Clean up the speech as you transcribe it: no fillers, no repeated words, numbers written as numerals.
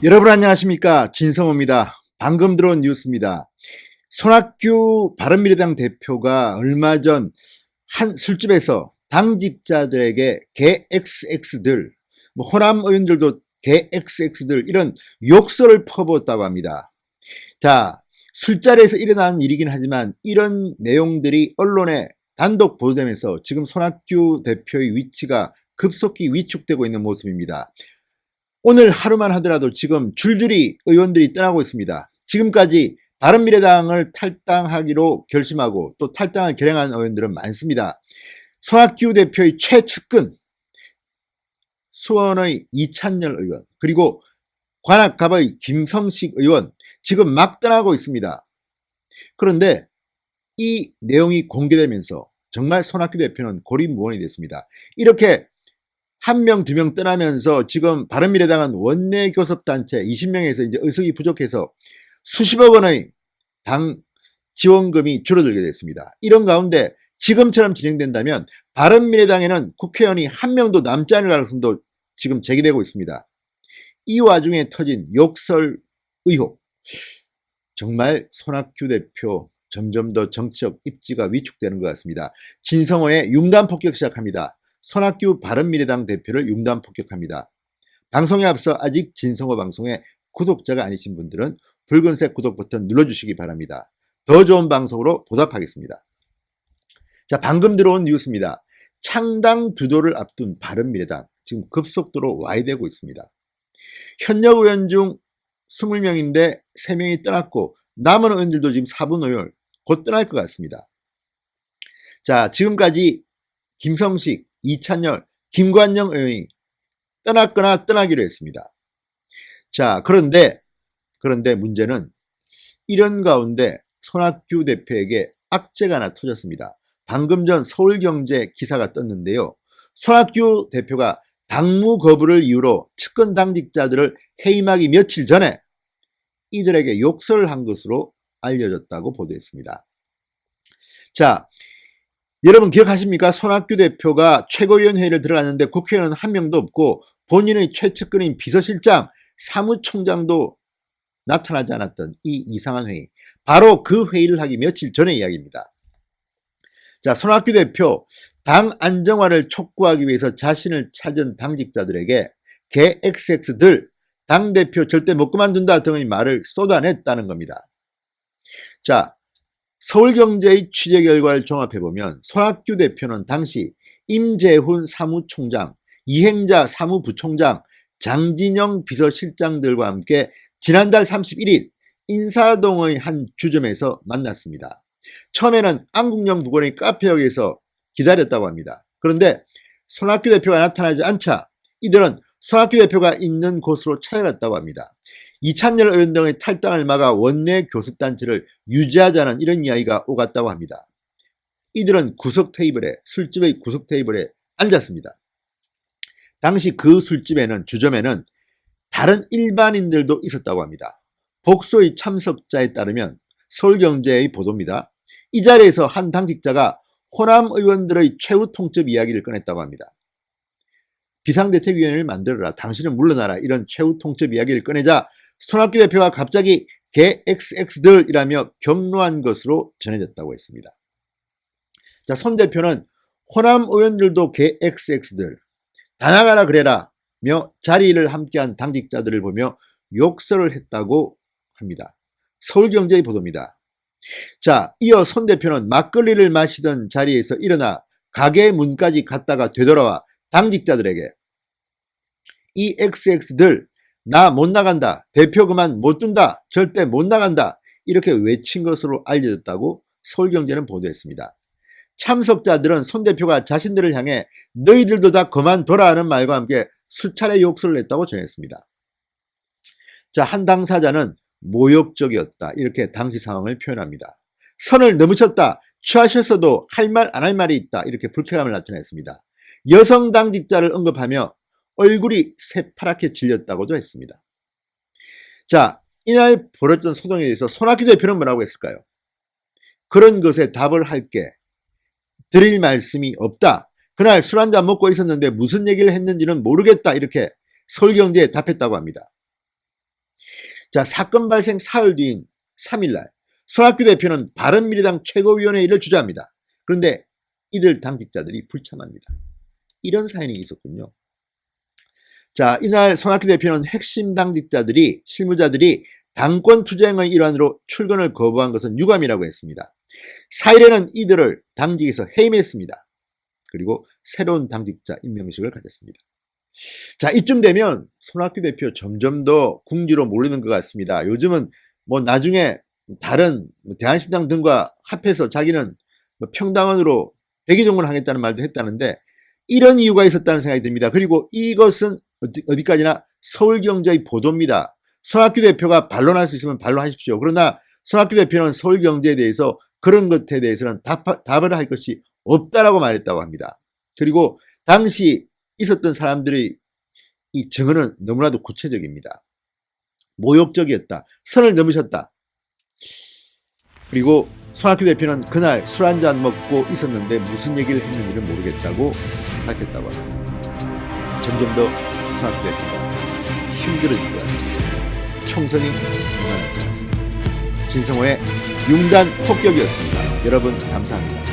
여러분 안녕하십니까, 진성호입니다. 방금 들어온 뉴스입니다. 손학규 바른미래당 대표가 얼마 전 한 술집에서 당직자들에게 개 XX들, 호남 의원들도 개 XX들 이런 욕설을 퍼부었다고 합니다. 자, 술자리에서 일어난 일이긴 하지만 이런 내용들이 언론에 단독 보도되면서 지금 손학규 대표의 위치가 급속히 위축되고 있는 모습입니다. 오늘 하루만 하더라도 지금 줄줄이 의원들이 떠나고 있습니다. 지금까지 바른미래당을 탈당하기로 결심하고 또 탈당을 결행한 의원들은 많습니다. 손학규 대표의 최측근, 수원의 이찬열 의원, 그리고 관악갑의 김성식 의원, 지금 막 떠나고 있습니다. 그런데 이 내용이 공개되면서 정말 손학규 대표는 고립무원이 됐습니다. 이렇게 한 명, 두 명 떠나면서 지금 바른미래당은 원내 교섭단체 20명에서 이제 의석이 부족해서 수십억 원의 당 지원금이 줄어들게 됐습니다. 이런 가운데 지금처럼 진행된다면 바른미래당에는 국회의원이 한 명도 남지 않을 가능성도 지금 제기되고 있습니다. 이 와중에 터진 욕설 의혹, 정말 손학규 대표 점점 더 정치적 입지가 위축되는 것 같습니다. 진성호의 융단 폭격 시작합니다. 손학규 바른미래당 대표를 융단 폭격합니다. 방송에 앞서 아직 진성호 방송에 구독자가 아니신 분들은 붉은색 구독 버튼 눌러주시기 바랍니다. 더 좋은 방송으로 보답하겠습니다. 자, 방금 들어온 뉴스입니다. 창당 두도를 앞둔 바른미래당 지금 급속도로 와해되고 있습니다. 현역 의원 중 20명인데 3명이 떠났고 남은 의원들도 지금 4분 5일 곧 떠날 것 같습니다. 자, 지금까지 김성식, 이찬열, 김관영 의원이 떠났거나 떠나기로 했습니다. 자, 그런데 문제는 이런 가운데 손학규 대표에게 악재가 하나 터졌습니다. 방금 전 서울경제 기사가 떴는데요. 손학규 대표가 당무 거부를 이유로 측근 당직자들을 해임하기 며칠 전에 이들에게 욕설을 한 것으로 알려졌다고 보도했습니다. 자, 여러분 기억하십니까? 손학규 대표가 최고위원회의를 들어갔는데 국회의원은 한 명도 없고 본인의 최측근인 비서실장, 사무총장도 나타나지 않았던 이 이상한 회의. 바로 그 회의를 하기 며칠 전의 이야기입니다. 자, 손학규 대표 당 안정화를 촉구하기 위해서 자신을 찾은 당직자들에게 개 XX들, 당대표 절대 못 그만둔다 등의 말을 쏟아냈다는 겁니다. 자, 서울경제의 취재 결과를 종합해보면 손학규 대표는 당시 임재훈 사무총장, 이행자 사무부총장, 장진영 비서실장들과 함께 지난달 31일 인사동의 한 주점에서 만났습니다. 처음에는 안국령 부근의 카페역에서 기다렸다고 합니다. 그런데 손학규 대표가 나타나지 않자 이들은 손학규 대표가 있는 곳으로 찾아갔다고 합니다. 이찬열 의원 등의 탈당을 막아 원내 교섭단체를 유지하자는 이런 이야기가 오갔다고 합니다. 이들은 구석 테이블에, 술집의 구석 테이블에 앉았습니다. 당시 그 술집에는, 주점에는 다른 일반인들도 있었다고 합니다. 복소의 참석자에 따르면 서울경제의 보도입니다. 이 자리에서 한 당직자가 호남 의원들의 최후 통첩 이야기를 꺼냈다고 합니다. 비상대책위원회를 만들어라, 당신은 물러나라, 이런 최후 통첩 이야기를 꺼내자 손학규 대표가 갑자기 개 XX들이라며 격노한 것으로 전해졌다고 했습니다. 자, 손 대표는 호남 의원들도 개 XX들, 다 나가라 그래라며 자리를 함께한 당직자들을 보며 욕설을 했다고 합니다. 서울경제의 보도입니다. 자, 이어 손 대표는 막걸리를 마시던 자리에서 일어나 가게 문까지 갔다가 되돌아와 당직자들에게 이 XX들 나 못 나간다, 대표 그만 못 둔다, 절대 못 나간다, 이렇게 외친 것으로 알려졌다고 서울경제는 보도했습니다. 참석자들은 손 대표가 자신들을 향해 너희들도 다 그만둬라 하는 말과 함께 수차례 욕설을 했다고 전했습니다. 자, 한 당사자는 모욕적이었다, 이렇게 당시 상황을 표현합니다. 선을 넘으셨다, 취하셨어도 할 말 안 할 말이 있다, 이렇게 불쾌감을 나타냈습니다. 여성 당직자를 언급하며 얼굴이 새파랗게 질렸다고도 했습니다. 자, 이날 벌어졌던 소동에 대해서 손학규 대표는 뭐라고 했을까요? 그런 것에 답을 할게 드릴 말씀이 없다. 그날 술 한잔 먹고 있었는데 무슨 얘기를 했는지는 모르겠다. 이렇게 서울경제에 답했다고 합니다. 자, 사건 발생 사흘 뒤인 3일날 손학규 대표는 바른미래당 최고위원회의를 주재합니다. 그런데 이들 당직자들이 불참합니다. 이런 사연이 있었군요. 자, 이날 손학규 대표는 핵심 당직자들이, 실무자들이 당권 투쟁의 일환으로 출근을 거부한 것은 유감이라고 했습니다. 4일에는 이들을 당직에서 해임했습니다. 그리고 새로운 당직자 임명식을 가졌습니다. 자, 이쯤 되면 손학규 대표 점점 더 궁지로 몰리는 것 같습니다. 요즘은 뭐 나중에 다른 대한신당 등과 합해서 자기는 평당원으로 대기종을 하겠다는 말도 했다는데 이런 이유가 있었다는 생각이 듭니다. 그리고 이것은 어디까지나 서울경제의 보도입니다. 손학규 대표가 반론할 수 있으면 반론하십시오. 그러나 손학규 대표는 서울경제에 대해서 그런 것에 대해서는 답을 할 것이 없다라고 말했다고 합니다. 그리고 당시 있었던 사람들의 이 증언은 너무나도 구체적입니다. 모욕적이었다. 선을 넘으셨다. 그리고 손학규 대표는 그날 술 한잔 먹고 있었는데 무슨 얘기를 했는지는 모르겠다고 밝혔다고 합니다. 점점 더 손학규 대표가 힘들어질 것 같습니다. 총선이 무난하지 않습니다. 진성호의 융단 폭격이었습니다. 여러분 감사합니다.